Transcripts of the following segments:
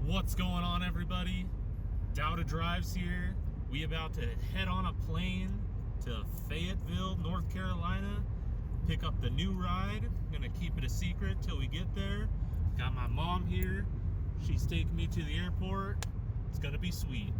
What's going on, everybody? Dowda Drives here. We about to head on a plane to Fayetteville, North Carolina, pick up the new ride. Gonna keep it a secret till we get there. Got my mom here. She's taking me to the airport. It's gonna be sweet.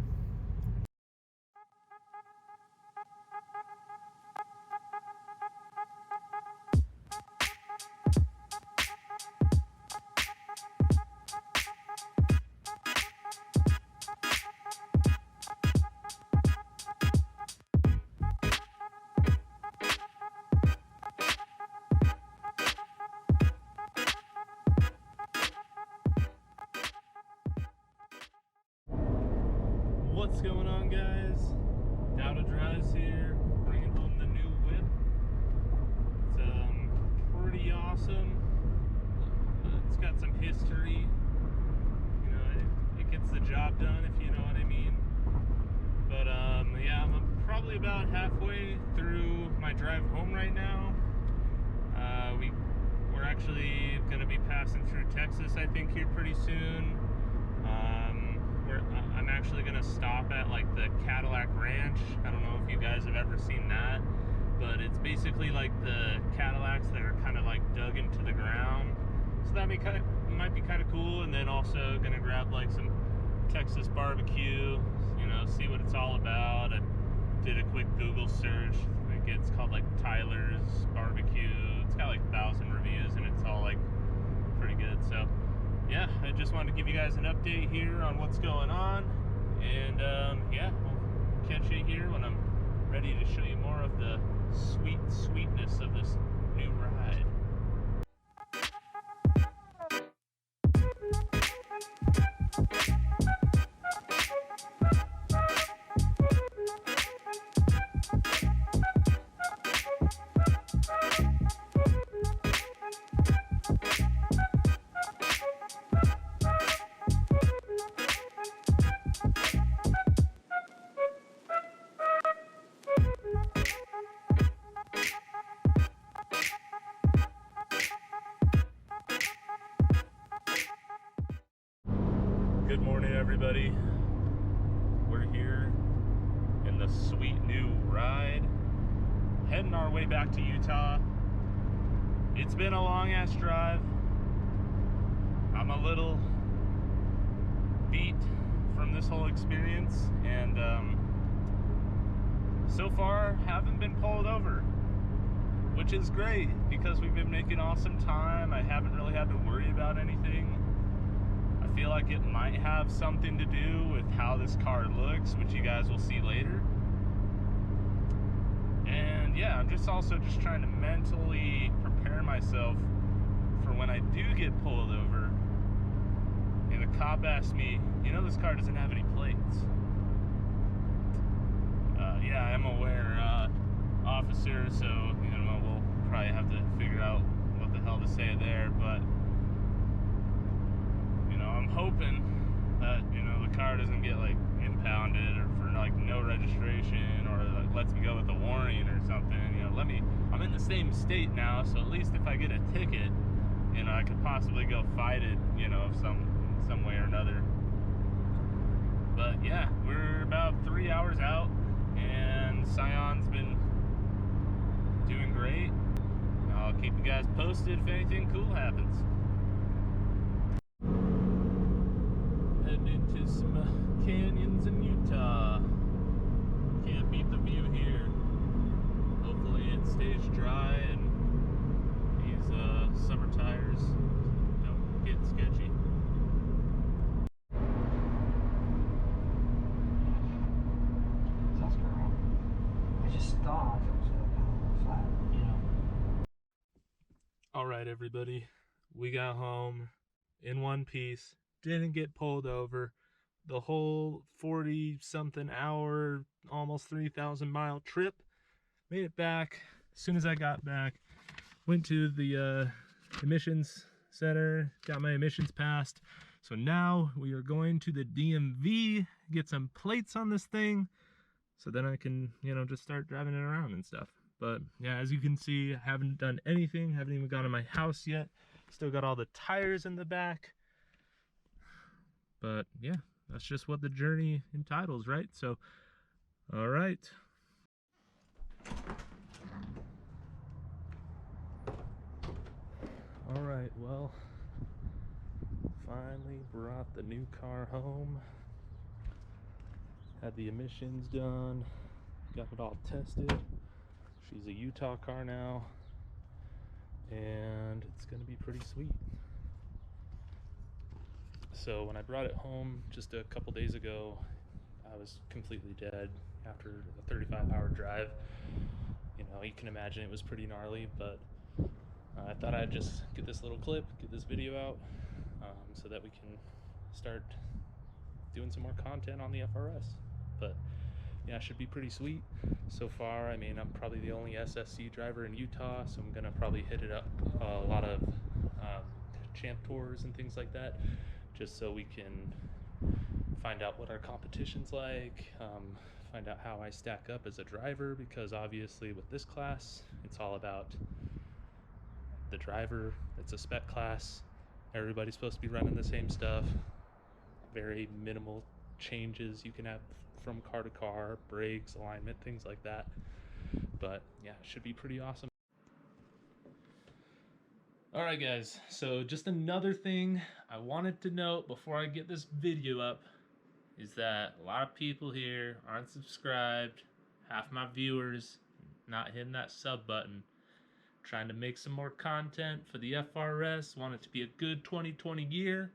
What's going on, guys? Dowda Drives here, bringing home the new whip. It's pretty awesome. It's got some history. You know, it gets the job done, if you know what I mean. But yeah, I'm probably about halfway through my drive home right now. We're actually going to be passing through Texas, I think, here pretty soon. I'm actually going to stop at like the Cadillac Ranch. I don't know if you guys have ever seen that, but it's basically like the Cadillacs that are kind of like dug into the ground. So that might be kind of cool. And then also going to grab like some Texas barbecue, you know, see what it's all about. I did a quick Google search. I think it's called like Tyler's Barbecue. It's got like 1,000 reviews and it's all like pretty good. So yeah, I just wanted to give you guys an update here on what's going on, and yeah, we'll catch you here when I'm ready to show you more of the sweetness of this new ride. Good morning, everybody. We're here in the sweet new ride, heading our way back to Utah. It's been a long ass drive. I'm a little beat from this whole experience, and so far haven't been pulled over, which is great because we've been making awesome time. I haven't really had to worry about anything. I feel like it might have something to do with how this car looks, which you guys will see later. And yeah, I'm just trying to mentally prepare myself for when I do get pulled over and a cop asks me, you know, this car doesn't have any plates. Yeah, I'm aware, officer, so, you know, we'll probably have to figure out what the hell to say there, but I'm hoping that, you know, the car doesn't get like impounded or for like no registration, or like lets me go with a warning or something. You know, I'm in the same state now, so at least if I get a ticket, you know, I could possibly go fight it, you know, some way or another. But yeah, we're about 3 hours out, and Scion's been doing great. I'll keep you guys posted if anything cool happens. Heading into some canyons in Utah. Can't beat the view here. Hopefully it stays dry and these summer tires don't get sketchy. I just thought it was kind of flat, you know. All right, everybody, we got home in one piece. Didn't get pulled over. The whole 40-something hour, almost 3,000 mile trip. Made it back. As soon as I got back, went to the emissions center, got my emissions passed. So now we are going to the DMV, get some plates on this thing, so then I can, you know, just start driving it around and stuff. But yeah, as you can see, I haven't done anything, haven't even gone to my house yet. Still got all the tires in the back. But yeah, that's just what the journey entitles, right? So, all right. All right, well, finally brought the new car home. Had the emissions done, got it all tested. She's a Utah car now, and it's gonna be pretty sweet. So when I brought it home just a couple days ago, I was completely dead after a 35-hour drive. You know, you can imagine it was pretty gnarly, but I thought I'd just get this little clip, get this video out, so that we can start doing some more content on the FRS. But yeah, it should be pretty sweet. So far, I mean, I'm probably the only SSC driver in Utah, so I'm gonna probably hit it up a lot of champ tours and things like that, just so we can find out what our competition's like, find out how I stack up as a driver, because obviously with this class, it's all about the driver. It's a spec class. Everybody's supposed to be running the same stuff. Very minimal changes you can have from car to car, brakes, alignment, things like that. But yeah, it should be pretty awesome. Alright guys, so just another thing I wanted to note before I get this video up is that a lot of people here aren't subscribed, half my viewers not hitting that sub button. Trying to make some more content for the FRS, want it to be a good 2020 year,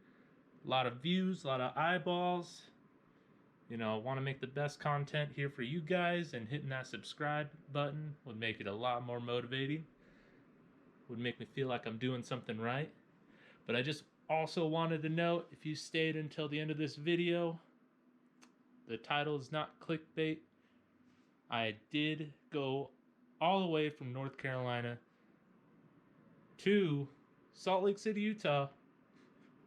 a lot of views, a lot of eyeballs. You know, want to make the best content here for you guys, and hitting that subscribe button would make it a lot more motivating. Would make me feel like I'm doing something right. But I just also wanted to note, if you stayed until the end of this video, the title is not clickbait. I did go all the way from North Carolina to Salt Lake City, Utah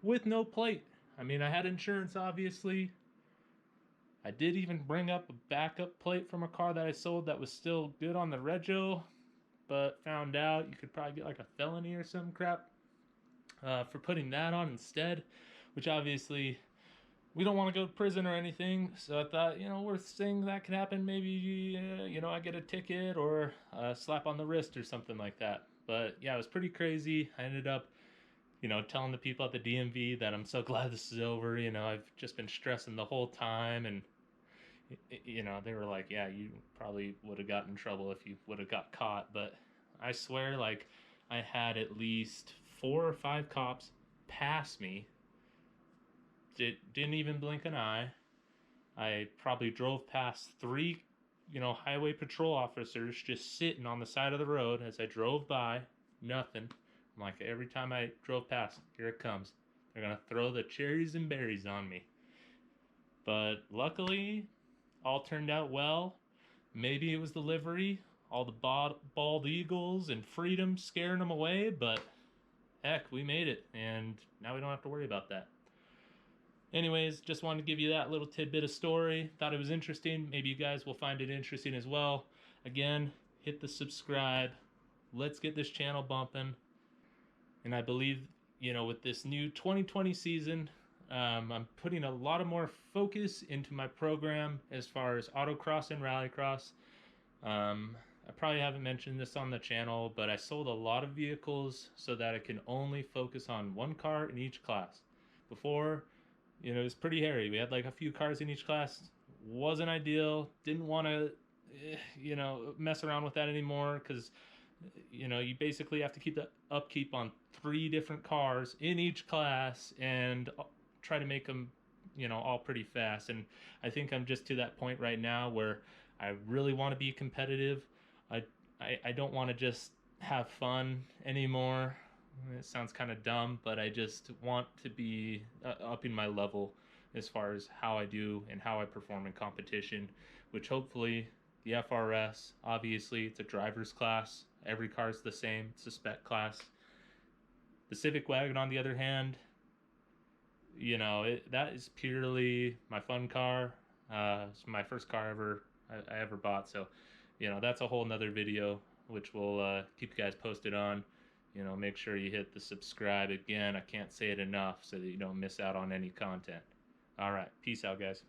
with no plate. I mean, I had insurance, obviously. I did even bring up a backup plate from a car that I sold that was still good on the rego, but found out you could probably get like a felony or some crap for putting that on instead, which obviously we don't want to go to prison or anything. So I thought, you know, worth saying that could happen. Maybe, you know, I get a ticket or a slap on the wrist or something like that. But yeah, it was pretty crazy. I ended up, you know, telling the people at the DMV that I'm so glad this is over. You know, I've just been stressing the whole time. And, you know, they were like, yeah, you probably would have gotten in trouble if you would have got caught. But I swear, like, I had at least 4 or 5 cops pass me. Didn't even blink an eye. I probably drove past 3, you know, highway patrol officers just sitting on the side of the road as I drove by. Nothing. I'm like, every time I drove past, here it comes. They're gonna throw the cherries and berries on me. But luckily, all turned out well. Maybe it was the livery, all the bald eagles and freedom scaring them away, but heck, we made it, and now we don't have to worry about that. Anyways, just wanted to give you that little tidbit of story. Thought it was interesting. Maybe you guys will find it interesting as well. Again, hit the subscribe. Let's get this channel bumping. And I believe, you know, with this new 2020 season, I'm putting a lot of more focus into my program as far as autocross and rallycross. I probably haven't mentioned this on the channel, but I sold a lot of vehicles so that I can only focus on one car in each class. Before, you know, it was pretty hairy. We had like a few cars in each class. Wasn't ideal. Didn't want to, you know, mess around with that anymore, because, you know, you basically have to keep the upkeep on 3 different cars in each class and try to make them, you know, all pretty fast. And I think I'm just to that point right now where I really want to be competitive. I don't want to just have fun anymore. It sounds kind of dumb, but I just want to be upping my level as far as how I do and how I perform in competition, which hopefully the FRS, obviously it's a driver's class. Every car's the same. It's a spec class. The Civic Wagon, on the other hand, you know, that is purely my fun car. It's my first car I ever bought. So, you know, that's a whole nother video, which we'll keep you guys posted on. You know, make sure you hit the subscribe. Again, I can't say it enough so that you don't miss out on any content. All right. Peace out, guys.